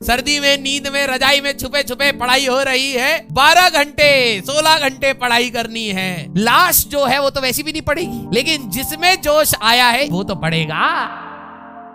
सर्दी में नींद में रजाई में छुपे छुपे पढ़ाई हो रही है। 12 घंटे 16 घंटे पढ़ाई करनी है। लास्ट जो है वो तो वैसी भी नहीं पड़ेगी, लेकिन जिसमें जोश आया है वो तो पढ़ेगा।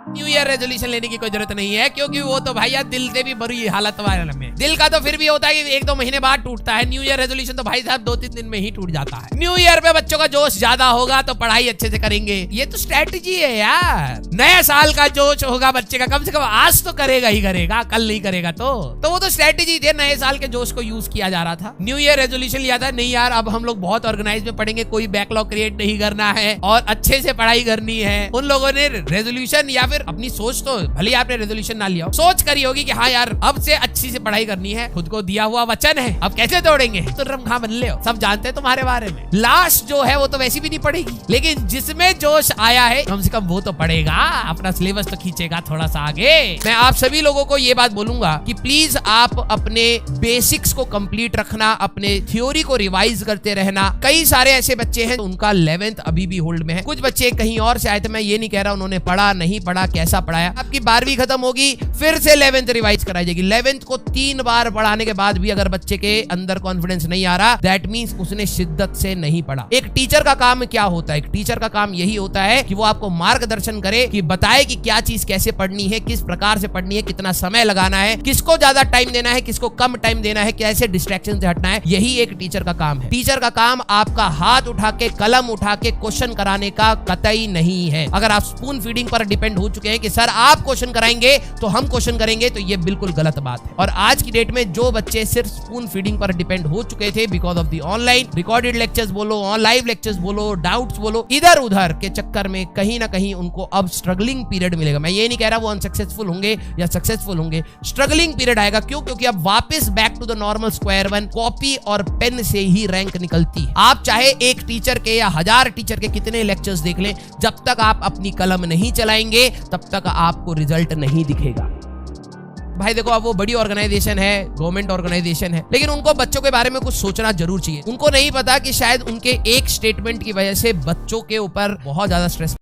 न्यू ईयर रेजोल्यूशन लेने की कोई जरूरत नहीं है, क्योंकि वो तो भैया दिल से भी बुरी हालत वाले में। दिल का तो फिर भी होता है कि 1-2 महीने बाद टूटता है। न्यू ईयर रेजोल्यूशन तो भाई साहब 2-3 दिन में ही टूट जाता है। न्यू ईयर पे बच्चों का जोश ज्यादा होगा तो पढ़ाई अच्छे से करेंगे। ये तो स्ट्रेटजी है यार। नए साल का जोश होगा बच्चे का, कम से कम आज तो करेगा ही करेगा, कल नहीं करेगा तो वो तो स्ट्रेटजी थे। नए साल के जोश को यूज किया जा रहा था। न्यू ईयर रेजोल्यूशन लिया था, नहीं यार अब हम लोग बहुत ऑर्गेनाइज में पढ़ेंगे, कोई बैकलॉग क्रिएट नहीं करना है और अच्छे से पढ़ाई करनी है। उन लोगों ने रेजोल्यूशन या फिर अपनी सोच, तो भले आपने रेजोल्यूशन ना लिया हो, सोच करी होगी कि हाँ यार अब से अच्छी से पढ़ाई करनी है, खुद को दिया हुआ वचन है, अब कैसे तोड़ेंगे। तो रमखा बन ले हो, सब जानते हैं तुम्हारे बारे में। लास्ट जो है वो तो वैसी भी नहीं पड़ेगी, लेकिन जिसमें जोश आया है कम से कम वो तो पढ़ेगा, अपना सिलेबस तो खींचेगा थोड़ा सा आगे। मैं आप सभी लोगों को ये बात बोलूंगा कि प्लीज आप अपने बेसिक्स को कंप्लीट रखना, अपने थ्योरी को रिवाइज करते रहना। कई सारे ऐसे बच्चे हैं उनका 11th अभी भी होल्ड में है। कुछ बच्चे कहीं और से आए थे, मैं ये नहीं कह रहा उन्होंने पढ़ा नहीं पढ़ा, कैसा पढ़ाया। आपकी 12वीं खत्म होगी, फिर से 11th रिवाइज कराई जाएगी। 11th को 3 बार पढ़ाने के बाद भी अगर बच्चे के अंदर कॉन्फिडेंस नहीं आ रहा, दैट मींस उसने शिद्दत से नहीं पढ़ा। एक टीचर का काम क्या होता है? एक टीचर का काम यही होता है कि वो आपको मार्गदर्शन करे, कि बताए कि क्या चीज कैसे पढ़नी है, किस प्रकार से पढ़नी है, कितना समय लगाना है, किसको ज्यादा टाइम देना है, किसको कम टाइम देना है, कैसे डिस्ट्रैक्शन से हटना है। यही एक टीचर का काम है। टीचर का काम आपका हाथ उठा के, कलम उठा के क्वेश्चन कराने का कतई नहीं है। अगर आप स्पून फीडिंग पर डिपेंड हो चुके हैं कि सर आप क्वेश्चन कराएंगे तो हम क्वेश्चन करेंगे, तो ये बिल्कुल गलत बात है। और आज की डेट में जो बच्चे सिर्फ स्पून फीडिंग पर डिपेंड हो चुके थे because of the online recorded lectures बोलो, लाइव लेक्चर्स बोलो, डाउट्स बोलो, इधर उधर के चक्कर में कहीं ना कहीं उनको अब स्ट्रगलिंग पीरियड मिलेगा। मैं ये नहीं कह रहा वो अनसक्सेसफुल होंगे या सक्सेसफुल होंगे, स्ट्रगलिंग पीरियड आएगा। क्यों? क्योंकि अब वापस back to the normal square one, copy और पेन से ही रैंक निकलती है। आप चाहे एक टीचर के या 1000 टीचर के कितने लेक्चर्स देख लें, जब तक आप अपनी कलम नहीं चलाएंगे तब तक आपको रिजल्ट नहीं दिखेगा। भाई देखो, अब वो बड़ी ऑर्गेनाइजेशन है, गवर्नमेंट ऑर्गेनाइजेशन है, लेकिन उनको बच्चों के बारे में कुछ सोचना जरूर चाहिए। उनको नहीं पता कि शायद उनके एक स्टेटमेंट की वजह से बच्चों के ऊपर बहुत ज्यादा स्ट्रेस